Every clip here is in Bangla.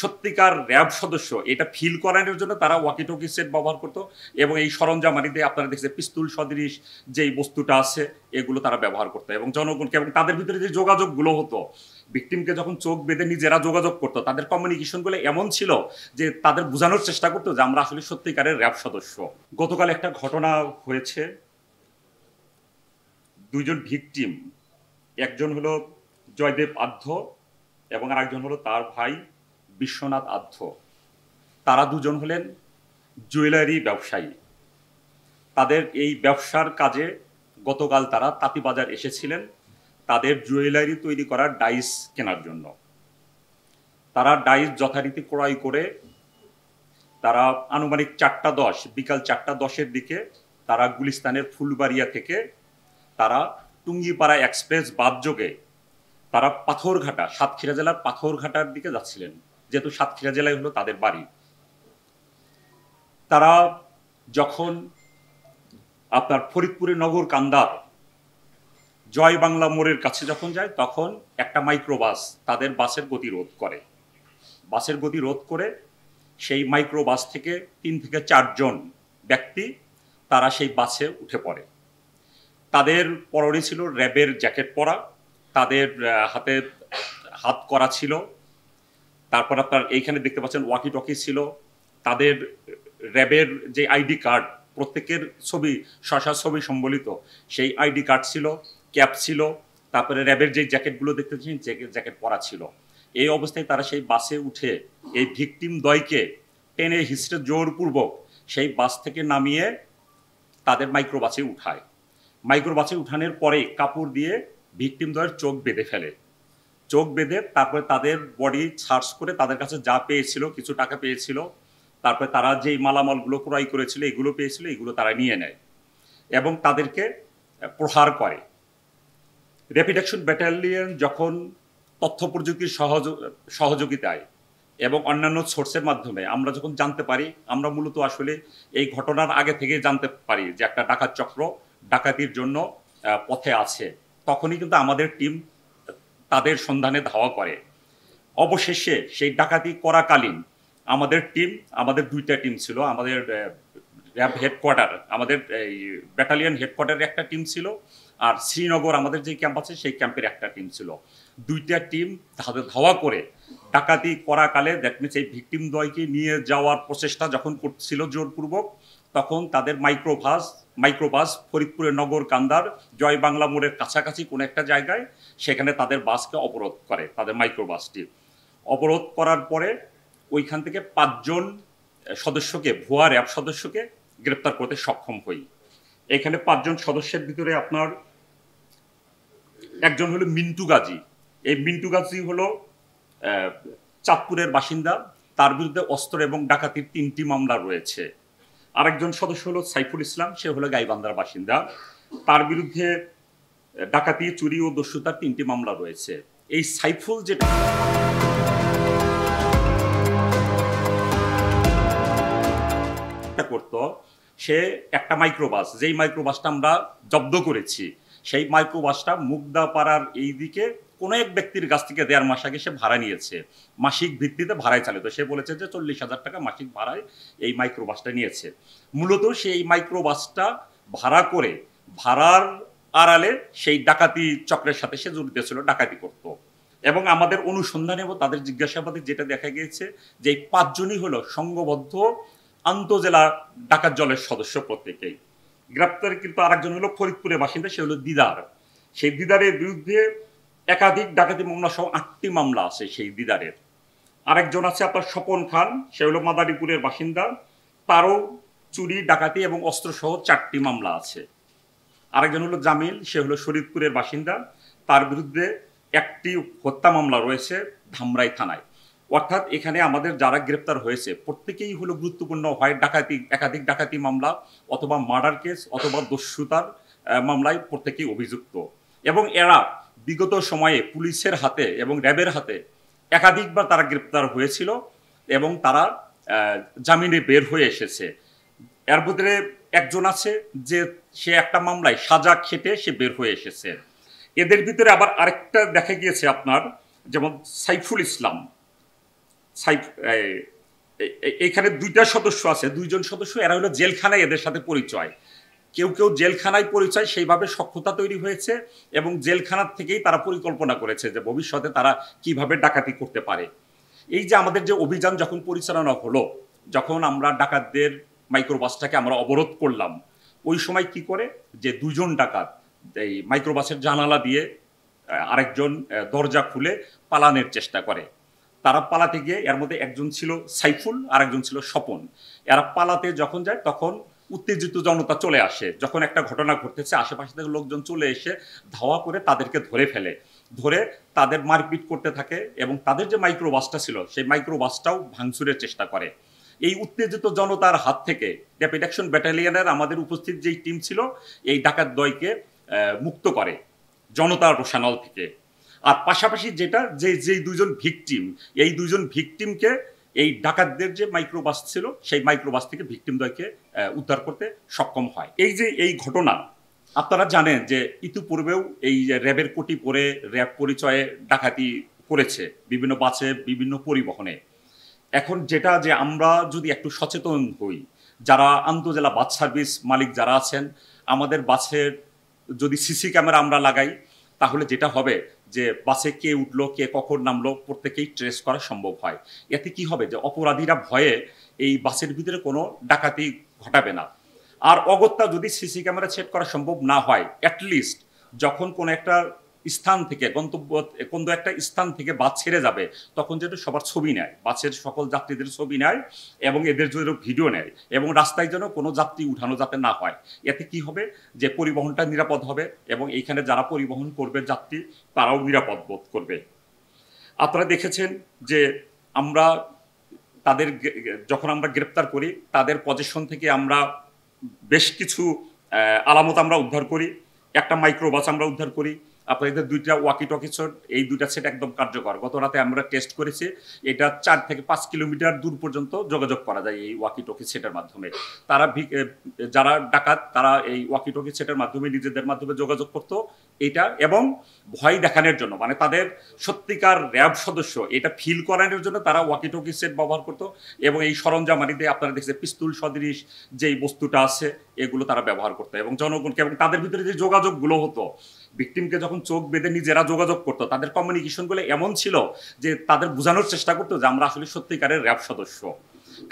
সত্যিকার র্যাব সদস্য এটা ফিল করানোর জন্য তারা ওয়াকি টকি সেট ব্যবহার করতো এবং এই সরঞ্জামারিতে আপনারা দেখছেন পিস্তুল সদৃশ যেই বস্তুটা আছে এগুলো তারা ব্যবহার করতো এবং জনগণকে এবং তাদের ভিতরে যে যোগাযোগগুলো হতো ভিকটিমকে যখন চোখ বেঁধে নিজেরা যোগাযোগ করতো তাদের কমিউনিকেশনগুলো এমন ছিল যে তাদের বোঝানোর চেষ্টা করতো যে আমরা আসলে সত্যিকারের র্যাব সদস্য। গতকাল একটা ঘটনা হয়েছে, দুইজন ভিকটিম, একজন হলো জয়দেব আধ্য এবং আরেকজন হলো তার ভাই বিশ্বনাথ আধ্য। তারা দুজন হলেন জুয়েলারি ব্যবসায়ী। তাদের এই ব্যবসার কাজে গতকাল তারা তাঁতিবাজার এসেছিলেন তাদের জুয়েলারি তৈরি করার ডাইস কেনার জন্য। তারা ডাইস যথারীতি ক্রয় করে তারা আনুমানিক 4:10 বিকাল 4:10-এর দিকে তারা গুলিস্তানের ফুলবাড়িয়া থেকে তারা টুঙ্গিপাড়া এক্সপ্রেস বাসযোগে তারা পাথরঘাটা, সাতক্ষীরা জেলার পাথরঘাটার দিকে যাচ্ছিলেন, যেহেতু সাতক্ষীরা জেলায় হলো তাদের বাড়ি। তারা যখন আপনার ফরিদপুরের নগর কান্দার জয় বাংলা মোড়ের কাছে যখন যায় তখন একটা মাইক্রোবাস তাদের বাসের গতি রোধ করে। বাসের গতি রোধ করে সেই মাইক্রোবাস থেকে 3 থেকে 4 জন ব্যক্তি তারা সেই বাসে উঠে পড়ে। তাদের পরনে ছিল র্যাবের জ্যাকেট পরা, তাদের হাতে হাত করা ছিল, তারপর আপনার এইখানে দেখতে পাচ্ছেন ওয়াকি টকি ছিল, তাদের র্যাবের যে আইডি কার্ড প্রত্যেকের ছবি ছবি সম্বলিত সেই আইডি কার্ড ছিল, ক্যাপ ছিল, তারপরে র্যাবের যে জ্যাকেটগুলো দেখতে পাচ্ছেন জ্যাকেট পরা ছিল। এই অবস্থায় তারা সেই বাসে উঠে এই ভিকটিম দ্বয়কে টেনে হিস্ট্রে জোরপূর্বক সেই বাস থেকে নামিয়ে তাদের মাইক্রোবাসে উঠায়। মাইক্রোবাসে উঠানোর পরে কাপড় দিয়ে ভিকটিম দ্বয়ের চোখ বেঁধে ফেলে। চোখ বেঁধে তারপরে তাদের বডি সার্চ করে তাদের কাছে যা পেয়েছিল, কিছু টাকা পেয়েছিল, তারপরে তারা যেই মালামালগুলো ক্রয় করেছিল এগুলো পেয়েছিল, এগুলো তারা নিয়ে নেয় এবং তাদেরকে প্রহার করে। র্যাপিড অ্যাকশন ব্যাটালিয়ন যখন তথ্য প্রযুক্তির সহযোগিতায় এবং অন্যান্য সোর্সের মাধ্যমে আমরা যখন জানতে পারি, আমরা মূলত আসলে এই ঘটনার আগে থেকে জানতে পারি যে একটা ডাকাত চক্র ডাকাতির জন্য পথে আছে, তখনই কিন্তু আমাদের টিম তাদের সন্ধানে ধাওয়া করে। অবশেষে সেই ডাকাতি করাকালীন আমাদের 2টা টিম ছিল। আমাদের র্যাব হেডকোয়ার্টার, আমাদের এই ব্যাটালিয়ন হেডকোয়ার্টারের একটা টিম ছিল, আর শ্রীনগর আমাদের যে ক্যাম্প আছে সেই ক্যাম্পের একটা টিম ছিল। 2টা টিম তাদের ধাওয়া করে ডাকাতি করাকালে দ্যাট মিনস এই ভিকটিম দ্বয়কে নিয়ে যাওয়ার প্রচেষ্টা যখন করছিল জোরপূর্বক, তখন তাদের মাইক্রোবাস ফরিদপুরের নগর কান্দার জয় বাংলা মোড়ের কাছাকাছি কোনো একটা জায়গায় সেখানে তাদের বাসকে অবরোধ করে। তাদের মাইক্রোবাসটি অবরোধ করার পরে ওইখান থেকে 5 জন সদস্যকে, ভুয়া র্যাব সদস্যকে গ্রেপ্তার করতে সক্ষম হই। এখানে 5 জন সদস্যের ভিতরে আপনার একজন হলো মিন্টু গাজী। এই মিন্টু গাজী হলো চাঁদপুরের বাসিন্দা, তার বিরুদ্ধে অস্ত্র এবং ডাকাতির 3টি মামলা রয়েছে। আরেকজন সদস্য হলো সাইফুল ইসলাম, সে হলো গাইবান্ধার বাসিন্দা, তার বিরুদ্ধে ডাকাতি, চুরি ও দস্যুতার 3টি মামলা রয়েছে। এই সাইফুল যেটা করতো, সে একটা মাইক্রোবাস, যেই মাইক্রোবাসটা আমরা জব্দ করেছি সেই মাইক্রোবাসটা মুগদাপাড়ার এই দিকে কোনো এক ব্যক্তির কাছ থেকে 1.5 মাস আগে সে ভাড়া নিয়েছে, মাসিক ভিত্তিতে ভাড়ায় চালিত। সে বলেছে যে 40,000 টাকা মাসিক ভাড়ায় এই মাইক্রোবাসটা নিয়েছে। মূলত সেই মাইক্রোবাসটা ভাড়া করে ভাড়ার আড়ালে সেই ডাকাতি চক্রের সাথে সে জড়িত ছিল, ডাকাতি করত। এবং আমাদের অনুসন্ধানে এবং তাদের জিজ্ঞাসাবাদে যেটা দেখা গিয়েছে যে এই 5 জনই হলো সংঘবদ্ধ আন্তজেলা ডাকাত দলের সদস্য প্রত্যেকেই। গ্রেপ্তার কিন্তু আরেকজন হলো ফরিদপুরের বাসিন্দা, সে হলো দিদার। সেই দিদারের বিরুদ্ধে একাধিক ডাকাতি মামলা সহ 8টি মামলা আছে সেই দিদারের। আরেকজন আছে আপনার স্বপন খান, সে হলো মাদারীপুরের বাসিন্দা, তারও চুরি, ডাকাতি এবং অস্ত্র সহ 4টি মামলা আছে। আরেকজন হলো জামিল, সে হলো শরীয়তপুরের বাসিন্দা, তার বিরুদ্ধে 1টি হত্যা মামলা রয়েছে ধামরাই থানায়। অর্থাৎ এখানে আমাদের যারা গ্রেপ্তার হয়েছে প্রত্যেকেই হলো গুরুত্বপূর্ণ, হয় ডাকাতি, একাধিক ডাকাতি মামলা অথবা মার্ডার কেস অথবা দস্যুতার মামলায় প্রত্যেকেই অভিযুক্ত। এবং এরা বিগত সময়ে পুলিশের হাতে এবং র্যাবের হাতে একাধিকবার তারা গ্রেপ্তার হয়েছিল এবং তারা জামিনে বের হয়ে এসেছে। এর ভিতরে একজন আছে যে সে একটা মামলায় সাজা খেটে সে বের হয়ে এসেছে। এদের ভিতরে আবার আরেকটা দেখা গিয়েছে আপনার, যেমন সাইফুল ইসলাম, এখানে দুইটা সদস্য আছে, দুইজন সদস্য, এরা হলো জেলখানায় এদের সাথে পরিচয়। কেউ কেউ জেলখানায় পরিচয়, সেইভাবে সখ্যতা তৈরি হয়েছে এবং জেলখানার থেকেই তারা পরিকল্পনা করেছে যে ভবিষ্যতে তারা কিভাবে ডাকাতি করতে পারে। এই যে আমাদের যে অভিযান যখন পরিচালনা হলো, যখন আমরা ডাকাতদের মাইক্রোবাসটাকে আমরা অবরোধ করলাম, ওই সময় কি করে যে দুজন ডাকাত এই মাইক্রোবাসের জানালা দিয়ে আরেকজন দরজা খুলে পালানোর চেষ্টা করে। তারা পালাতে গিয়ে এর মধ্যে একজন ছিল সাইফুল, আরেকজন ছিল স্বপন। এরা পালাতে যখন যায় তখন উত্তেজিত জনতা চলে আসে। যখন একটা ঘটনা ঘটতেছে আশেপাশে থেকে লোকজন চলে এসে ধাওয়া করে তাদেরকে ধরে ফেলে, ধরে তাদের মারপিট করতে থাকে এবং তাদের যে মাইক্রোবাসটা ছিল সেই মাইক্রোবাসটাও ভাঙচুরের চেষ্টা করে। এই উত্তেজিত জনতার হাত থেকে র্যাপিড অ্যাকশন ব্যাটালিয়নের আমাদের উপস্থিত যেই টিম ছিল এই ডাকাত দ্বয়কে মুক্ত করে জনতার রোষানল থেকে। আর পাশাপাশি যেটা যেই দুইজন ভিকটিম, এই দুইজন ভিকটিমকে এই ডাকাতদের যে মাইক্রোবাস ছিল সেই মাইক্রোবাস থেকে ভিকটিম দ্বয়কে উদ্ধার করতে সক্ষম হয়। এই যে এই ঘটনা, আপনারা জানেন যে ইতিপূর্বেও এই র্যাবের কোটি পরে র্যাব পরিচয়ে ডাকাতি করেছে বিভিন্ন বাসে, বিভিন্ন পরিবহনে। এখন যেটা যে আমরা যদি একটু সচেতন হই, যারা আন্তজেলা বাস সার্ভিস মালিক যারা আছেন, আমাদের বাসের যদি সিসি ক্যামেরা আমরা লাগাই তাহলে যেটা হবে যে বাসে কে উঠলো, কে কখন নামলো, প্রত্যেকেই ট্রেস করা সম্ভব হয়। এতে কি হবে যে অপরাধীরা ভয়ে এই বাসের ভিতরে কোনো ডাকাতি ঘটাবে না। আর অগত্যা যদি সিসি ক্যামেরা সেট করা সম্ভব না হয়, অ্যাটলিস্ট যখন কোনো একটা স্থান থেকে কোনো একটা স্থান থেকে বাস ছেড়ে যাবে তখন যেন সবার ছবি নেয়, বাসের সকল যাত্রীদের ছবি নেয় এবং এদের যেন ভিডিও নেয় এবং রাস্তায় যেন কোনো যাত্রী উঠানো যাতে না হয়। এতে কি হবে যে পরিবহনটা নিরাপদ হবে এবং এইখানে যারা পরিবহন করবে যাত্রী তারাও নিরাপদ বোধ করবে। আপনারা দেখেছেন যে আমরা তাদের যখন আমরা গ্রেপ্তার করি তাদের পজিশন থেকে আমরা বেশ কিছু আলামত আমরা উদ্ধার করি। একটা মাইক্রোবাস আমরা উদ্ধার করি, আপনাদের দুইটা ওয়াকি টকি সেট, এই দুইটা সেট একদম কার্যকর। গত রাতে আমরা টেস্ট করেছি, এটা 4 থেকে 5 কিলোমিটার দূর পর্যন্ত যোগাযোগ করা যায় এই ওয়াকি টকি সেটের মাধ্যমে। তারা যারা ডাকাত তারা এই ওয়াকি টকি সেটের মাধ্যমে নিজেদের মাধ্যমে যোগাযোগ করতো এটা, এবং ভয় দেখানোর জন্য, মানে তাদের সত্যিকার র্যাব সদস্য এটা ফিল করানোর জন্য তারা ওয়াকি টকি সেট ব্যবহার করতো এবং এই সরঞ্জামারিতে আপনারা দেখছেন পিস্তুল সদৃশ যেই বস্তুটা আছে এগুলো তারা ব্যবহার করতো এবং জনগণকে, এবং তাদের ভিতরে যে যোগাযোগগুলো হতো, ভিকটিমকে যখন চোখ বেঁধে নিজেরা যোগাযোগ করতো তাদের কমিউনিকেশনগুলো এমন ছিল যে তাদের বোঝানোর চেষ্টা করতো যে আমরা আসলে সত্যিকারের র্যাব সদস্য।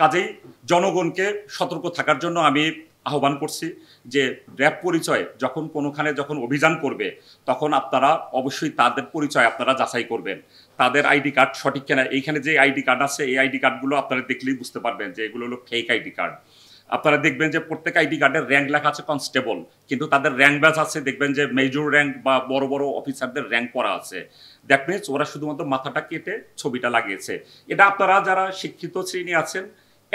কাজেই জনগণকে সতর্ক থাকার জন্য আমি আহ্বান করছি যে র্যাব পরিচয় যখন কোনোখানে যখন অভিযান করবে তখন আপনারা অবশ্যই তাদের পরিচয় আপনারা যাচাই করবেন, তাদের আইডি কার্ড সঠিক কিনা। এইখানে যে আইডি কার্ড আছে এই আইডি কার্ডগুলো আপনারা দেখলেই বুঝতে পারবেন যে এগুলো হলো ফেক আইডি কার্ড। আপনারা দেখবেন যে প্রত্যেক আইডি কার্ডের র্যাঙ্ক লেখা আছে কনস্টেবল, কিন্তু তাদের র্যাঙ্ক ব্যাচ আছে দেখবেন যে মেজর র্যাঙ্ক বা বড় বড় অফিসারদের র্যাঙ্ক করা আছে। দ্যাট মিনস ওরা শুধুমাত্র মাথাটা কেটে ছবিটা লাগিয়েছে। এটা আপনারা যারা শিক্ষিত শ্রেণী আছেন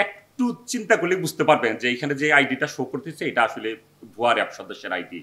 একটু চিন্তা করলে বুঝতে পারবেন যে এখানে যে আইডিটা শো করতেছে এটা আসলে ভুয়া র্যাব সদস্যের আইডি।